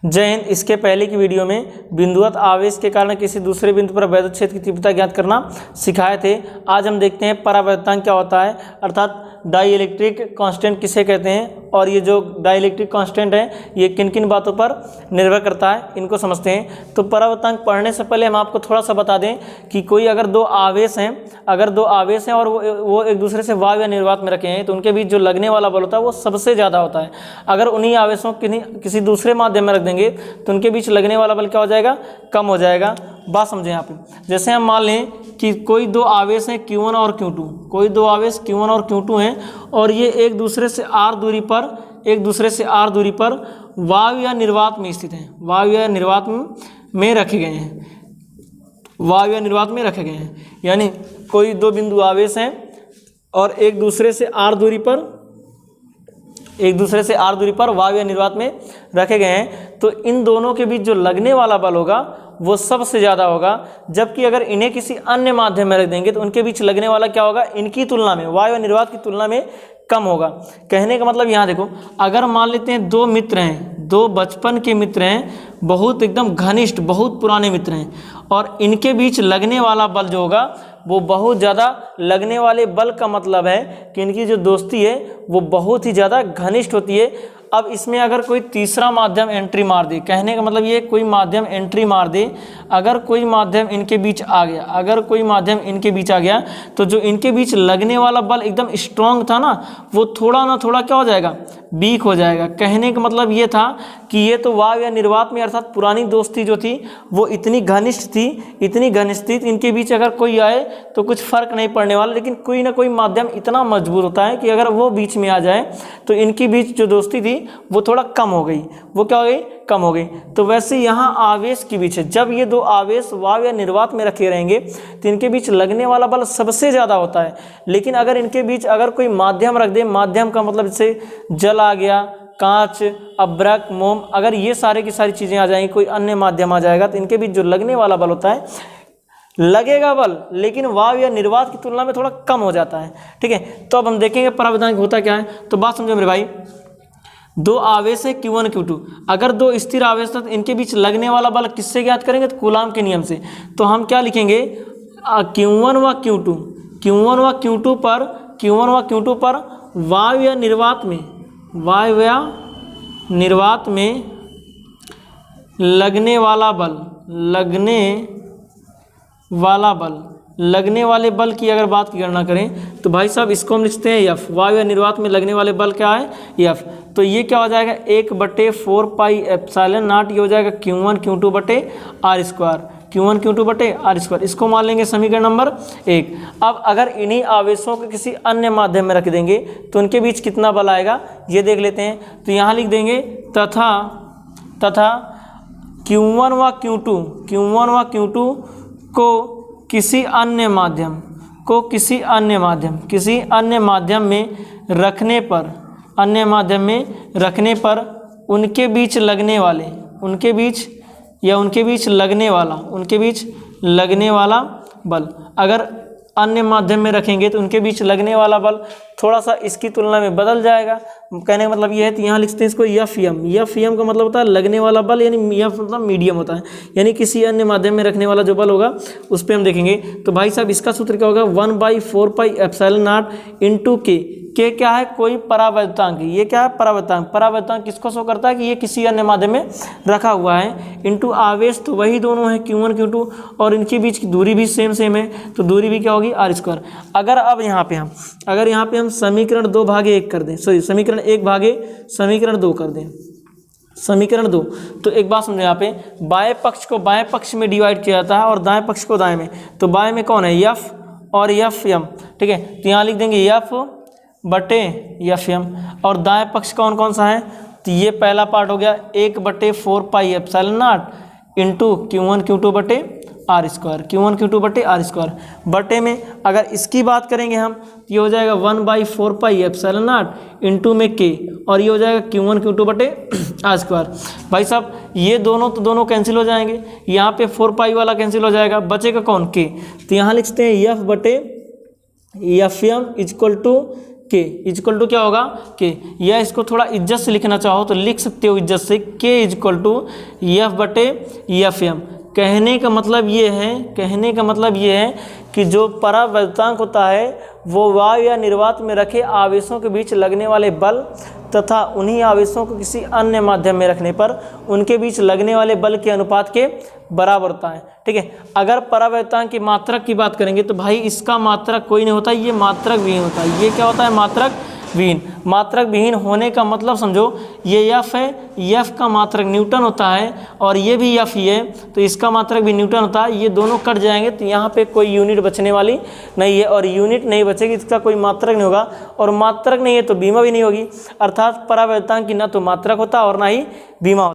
जय हिंद। इसके पहले की वीडियो में बिंदुवत आवेश के कारण किसी दूसरे बिंदु पर वैद्युत क्षेत्र की तीव्रता ज्ञात करना सिखाए थे। आज हम देखते हैं परावैद्युतांक क्या होता है, अर्थात डाई इलेक्ट्रिक कांस्टेंट किसे कहते हैं और ये जो डाई इलेक्ट्रिक कांस्टेंट है ये किन किन बातों पर निर्भर करता है, इनको समझते हैं। तो परावैद्युतांक पढ़ने से पहले हम आपको थोड़ा सा बता दें कि कोई अगर दो आवेश हैं और वो एक दूसरे से वायु या निर्वात में रखे हैं तो उनके बीच जो लगने वाला बल होता है वो सबसे ज़्यादा होता है। अगर उन्हीं आवेशों किसी दूसरे माध्यम में रख देंगे तो उनके बीच लगने वाला बल क्या हो जाएगा, कम हो जाएगा। बात समझें यहाँ पे, जैसे हम मान लें कि कोई दो आवेश हैं Q1 और Q2, कोई दो आवेश Q1 और Q2 हैं और ये एक दूसरे से r दूरी पर वायु या निर्वात में स्थित हैं, वायु या निर्वात में रखे गए हैं। यानी कोई दो बिंदु आवेश हैं और एक दूसरे से r दूरी पर वायु या निर्वात में रखे गए हैं, तो इन दोनों के बीच जो लगने वाला बल होगा वो सबसे ज़्यादा होगा। जबकि अगर इन्हें किसी अन्य माध्यम में रख देंगे तो उनके बीच लगने वाला क्या होगा, इनकी तुलना में, वायु या निर्वात की तुलना में कम होगा। कहने का मतलब यहाँ देखो, अगर मान लेते हैं दो मित्र हैं, दो बचपन के मित्र हैं, बहुत एकदम घनिष्ठ, बहुत पुराने मित्र हैं और इनके बीच लगने वाला बल जो होगा वो बहुत ज़्यादा, लगने वाले बल का मतलब है कि इनकी जो दोस्ती है वो बहुत ही ज़्यादा घनिष्ठ होती है। अब इसमें अगर कोई तीसरा माध्यम एंट्री मार दे, कहने का मतलब ये कोई माध्यम एंट्री मार दे, अगर कोई माध्यम इनके बीच आ गया, तो जो इनके बीच लगने वाला बल एकदम स्ट्रॉन्ग था ना, वो थोड़ा ना थोड़ा क्या हो जाएगा, वीक हो जाएगा। कहने का मतलब ये था कि ये तो वायु या निर्वात में, अर्थात पुरानी दोस्ती जो थी वो इतनी घनिष्ठ थी, इनके बीच अगर कोई आए तो कुछ फर्क नहीं पड़ने वाला। लेकिन कोई ना कोई माध्यम इतना मजबूत होता है कि अगर वो बीच में आ जाए तो इनके बीच जो दोस्ती थी वो थोड़ा कम हो गई, वो क्या हो गई, कम हो गई। तो वैसे यहाँ आवेश के बीच है, जब ये दो आवेश वायु या निर्वात में रखे रहेंगे तो इनके बीच लगने वाला बल सबसे ज़्यादा होता है। लेकिन अगर इनके बीच अगर कोई माध्यम रख दे, माध्यम का मतलब जैसे जल आ गया, कांच, अब्रक, मोम, अगर ये सारे की सारी चीज़ें आ जाएंगी, कोई अन्य माध्यम आ जाएगा तो इनके बीच जो लगने वाला बल होता है, लगेगा बल, लेकिन वायु या निर्वात की तुलना में थोड़ा कम हो जाता है। ठीक है, तो अब हम देखेंगे परावैद्युतांक होता क्या है। तो बात समझो मेरे भाई, दो आवेश है Q1 Q2, अगर दो स्थिर आवेश था तो इनके बीच लगने वाला बल किससे ज्ञात करेंगे, तो कूलाम के नियम से। तो हम क्या लिखेंगे, Q1 व Q2 पर वायु या निर्वात में लगने वाले बल की अगर बात की गणना करें तो भाई साहब इसको हम लिखते हैं F। वायु या निर्वात में लगने वाले बल क्या है, F। तो ये क्या हो जाएगा, 1/4 पाई एप्सिलॉन नॉट, ये हो जाएगा Q1 Q2 बटे R स्क्वायर। इसको मान लेंगे समीकरण नंबर 1। अब अगर इन्हीं आवेशों को किसी अन्य माध्यम में रख देंगे तो उनके बीच कितना बल आएगा ये देख लेते हैं। तो यहाँ लिख देंगे तथा Q1 व Q2 को किसी अन्य माध्यम में रखने पर उनके बीच लगने वाला बल, अगर अन्य माध्यम में रखेंगे तो उनके बीच लगने वाला बल थोड़ा सा इसकी तुलना में बदल जाएगा। कहने का मतलब ये है, तो यहाँ लिखते हैं इसको Fm का मतलब होता है लगने वाला बल, यानी F मतलब मीडियम होता है, यानी किसी अन्य माध्यम में रखने वाला जो बल होगा उस पर हम देखेंगे। तो भाई साहब इसका सूत्र क्या होगा, 1/4 पाई एप्सिलॉन नॉट इंटू के क्या है, कोई परावैद्युतांक, ये क्या है, परावैद्युतांक किसको शो करता है कि ये किसी अन्य माध्यम में रखा हुआ है, इंटू आवेश तो वही दोनों है Q1 Q2 और इनके बीच की दूरी भी सेम है, तो दूरी भी क्या होगी, R स्क्वायर। अगर अब यहाँ पे हम समीकरण 2/1 कर दें, समीकरण 1/2 कर दें, समीकरण 2, तो एक बात समझो, यहाँ पे बाएं पक्ष को बाएं पक्ष में डिवाइड किया जाता है और दाएं पक्ष को दाएं में। तो बाएं में कौन है, F और Fm। ठीक है, तो यहाँ लिख देंगे F/Fm और दाएं पक्ष कौन सा है, तो ये पहला पार्ट हो गया 1/4 pi epsilon not into Q1 Q2 बटे R स्क्वायर। बटे में अगर इसकी बात करेंगे हम, ये हो जाएगा 1/4 पाई एप्सिलॉन नॉट इंटू में K और ये हो जाएगा Q1 Q2 बटे R स्क्वायर। भाई साहब ये दोनों कैंसिल हो जाएंगे, यहाँ पे 4 पाई वाला कैंसिल हो जाएगा, बचेगा कौन, K। तो यहाँ लिखते हैं F/Fm इक्वल टू के इजक्वल टू क्या होगा के, या इसको थोड़ा इज्जत से लिखना चाहो तो लिख सकते हो इज्जत से के इजक्वल टू एफ बटे एफ एम। कहने का मतलब ये है कि जो परावैद्युतांक होता है वो वायु या निर्वात में रखे आवेशों के बीच लगने वाले बल तथा उन्हीं आवेशों को किसी अन्य माध्यम में रखने पर उनके बीच लगने वाले बल के अनुपात के बराबर होता है। ठीक है, अगर परावैद्युतांक की मात्रक की बात करेंगे तो भाई इसका मात्रक कोई नहीं होता, ये मात्रक विहीन होता है। ये क्या होता है? मात्रक विहीन। मात्रक विहीन होने का मतलब समझो, ये एफ है, एफ का मात्रक न्यूटन होता है और ये भी एफ ही है, तो इसका मात्रक भी न्यूटन होता है। ये दोनों कट जाएंगे तो यहाँ पे कोई यूनिट बचने वाली नहीं है, और यूनिट नहीं बचेगी इसका कोई मात्रक नहीं होगा, और मात्रक नहीं है तो बीमा भी नहीं होगी। अर्थात परावैद्युतांक की ना तो मात्रक होता और ना ही बीमा होता।